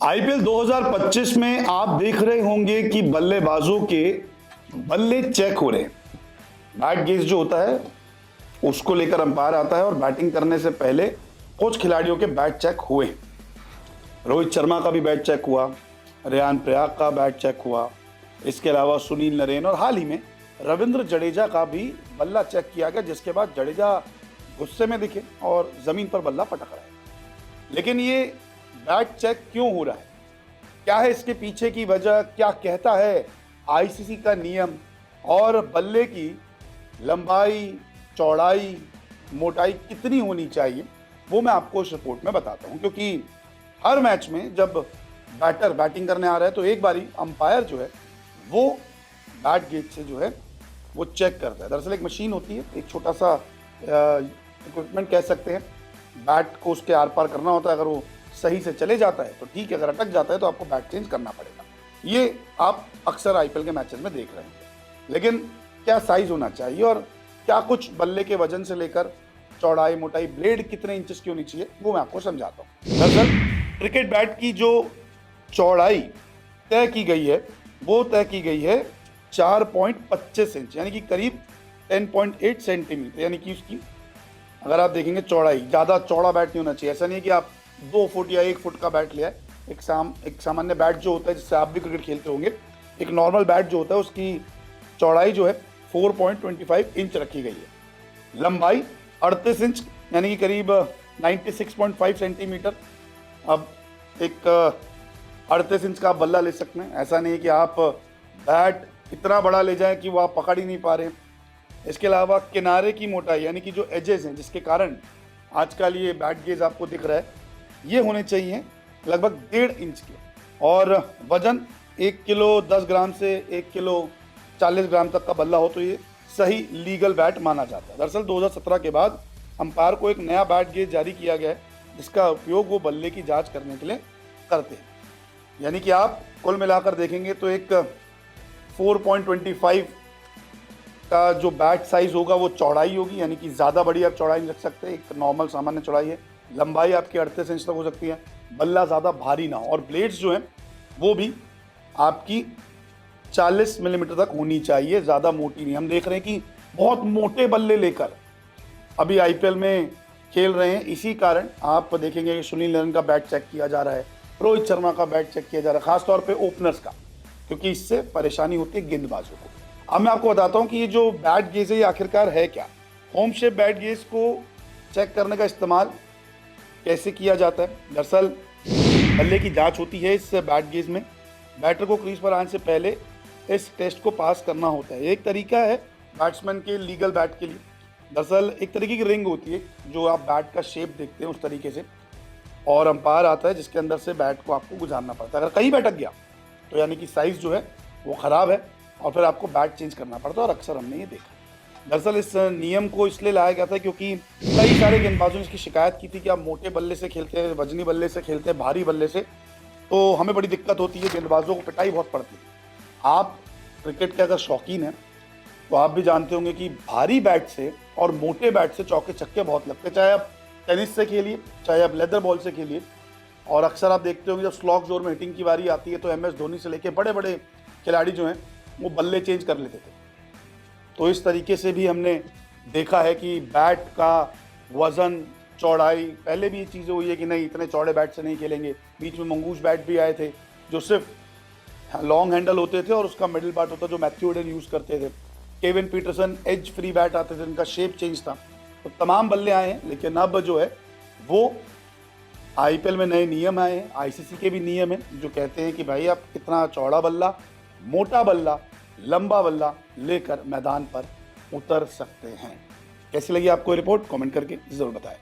IPL 2025 में आप देख रहे होंगे कि बल्लेबाजों के बल्ले चेक हो रहे हैं। बैट गेज जो होता है उसको लेकर अंपायर आता है और बैटिंग करने से पहले कुछ खिलाड़ियों के बैट चेक हुए। रोहित शर्मा का भी बैट चेक हुआ, रेयान पराग का बैट चेक हुआ, इसके अलावा सुनील नरेन और हाल ही में रविंद्र जडेजा का भी बल्ला चेक किया गया, जिसके बाद जडेजा गुस्से में दिखे और जमीन पर बल्ला पटक रहा है। लेकिन ये बैट चेक क्यों हो रहा है, क्या है इसके पीछे की वजह, क्या कहता है आईसीसी का नियम और बल्ले की लंबाई, चौड़ाई, मोटाई कितनी होनी चाहिए, वो मैं आपको इस रिपोर्ट में बताता हूं। क्योंकि हर मैच में जब बैटर बैटिंग करने आ रहा है तो एक बारी अंपायर जो है वो बैट गेज से जो है वो चेक करता है। दरअसल एक मशीन होती है, एक छोटा सा इक्विपमेंट कह सकते हैं, बैट को उसके आर पार करना होता है। अगर वो सही से चले जाता है तो ठीक है, अगर अटक जाता है तो आपको बैट चेंज करना पड़ेगा। ये आप अक्सर आईपीएल के मैचेस में देख रहे हैं। लेकिन क्या साइज होना चाहिए और क्या कुछ बल्ले के वजन से लेकर चौड़ाई, मोटाई, ब्लेड कितने इंचेस की होनी चाहिए, वो मैं आपको समझाता हूँ। दरअसल क्रिकेट बैट की जो चौड़ाई तय की गई है वो तय की गई है 4.25 इंच, यानी कि करीब 10.8 सेंटीमीटर। यानी कि उसकी अगर आप देखेंगे चौड़ाई, ज़्यादा चौड़ा बैट नहीं होना चाहिए। ऐसा नहीं है कि आप 2 फुट या 1 फुट का बैट लिया है। एक सामान्य बैट जो होता है जिससे आप भी क्रिकेट खेलते होंगे, एक नॉर्मल बैट जो होता है उसकी चौड़ाई जो है 4.25 इंच रखी गई है। लंबाई 38 इंच, यानी कि करीब 96.5 सेंटीमीटर। अब एक 38 इंच का आप बल्ला ले सकते हैं। ऐसा नहीं है कि आप बैट इतना बड़ा ले जाएं कि वो आप पकड़ ही नहीं पा रहे हैं। इसके अलावा किनारे की मोटाई, यानी कि जो एजेस हैं जिसके कारण आजकल ये बैट गेज आपको दिख रहा है, ये होने चाहिए लगभग 1.5 इंच के। और वजन 1 किलो 10 ग्राम से 1 किलो 40 ग्राम तक का बल्ला हो तो ये सही लीगल बैट माना जाता है। दरअसल 2017 के बाद अंपायर को एक नया बैट गेज जारी किया गया है जिसका उपयोग वो बल्ले की जांच करने के लिए करते हैं। यानी कि आप कुल मिलाकर देखेंगे तो एक 4.25 का जो बैट साइज होगा वो चौड़ाई होगी, यानी कि ज़्यादा बड़ी आप चौड़ाई नहीं रख सकते, एक नॉर्मल सामान्य चौड़ाई है। लंबाई आपकी 38 इंच तक हो सकती है, बल्ला ज़्यादा भारी ना हो, और ब्लेड्स जो हैं वो भी आपकी 40 मिलीमीटर तक होनी चाहिए, ज़्यादा मोटी नहीं। हम देख रहे हैं कि बहुत मोटे बल्ले लेकर अभी आईपीएल में खेल रहे हैं। इसी कारण आप देखेंगे कि सुनील नरेन का बैट चेक किया जा रहा है, रोहित शर्मा का बैट चेक किया जा रहा है, खासतौर पे ओपनर्स का, क्योंकि इससे परेशानी होती है गेंदबाजों को। अब मैं आपको बताता हूँ कि ये जो बैट गेज है ये आखिरकार है क्या। होम शेप बैट गेज को चेक करने का इस्तेमाल कैसे किया जाता है। दरअसल बल्ले की जांच होती है इस बैट गेज में। बैटर को क्रीज पर आने से पहले इस टेस्ट को पास करना होता है। एक तरीका है बैट्समैन के लीगल बैट के लिए। दरअसल एक तरीके की रिंग होती है जो आप बैट का शेप देखते हैं उस तरीके से, और अंपायर आता है जिसके अंदर से बैट को आपको गुजारना पड़ता है। अगर कहीं बैठक गया तो यानी कि साइज़ जो है वो ख़राब है और फिर आपको बैट चेंज करना पड़ता है, और अक्सर हमने ये देखा। दरअसल इस नियम को इसलिए लाया गया था क्योंकि कई सारे गेंदबाजों ने इसकी शिकायत की थी कि आप मोटे बल्ले से खेलते हैं, वजनी बल्ले से खेलते हैं, भारी बल्ले से, तो हमें बड़ी दिक्कत होती है, गेंदबाजों को पिटाई बहुत पड़ती है। आप क्रिकेट के अगर शौकीन हैं तो आप भी जानते होंगे कि भारी बैट से और मोटे बैट से चौके छक्के बहुत लगते हैं, चाहे आप टेनिस से खेलिए, चाहे आप लेदर बॉल से खेलिए। और अक्सर आप देखते होंगे जब स्लॉग जोर में हिटिंग की बारी आती है तो MS धोनी से लेके बड़े बड़े खिलाड़ी जो हैं वो बल्ले चेंज कर लेते थे। तो इस तरीके से भी हमने देखा है कि बैट का वज़न, चौड़ाई, पहले भी ये चीज़ें हुई है कि नहीं इतने चौड़े बैट से नहीं खेलेंगे। बीच में मंगूस बैट भी आए थे जो सिर्फ लॉन्ग हैंडल होते थे और उसका मिडिल पार्ट होता जो मैथ्यू वुडन यूज़ करते थे। Kevin Pietersen as free bat आते थे, उनका शेप चेंज था। तो तमाम बल्ले आए हैं, लेकिन अब जो है वो आईपीएल में नए नियम आए हैं, आईसीसी के भी नियम हैं जो कहते हैं कि भाई आप कितना चौड़ा बल्ला, मोटा बल्ला, लंबा बल्ला लेकर मैदान पर उतर सकते हैं। कैसी लगी आपको रिपोर्ट, कमेंट करके ज़रूर बताएं।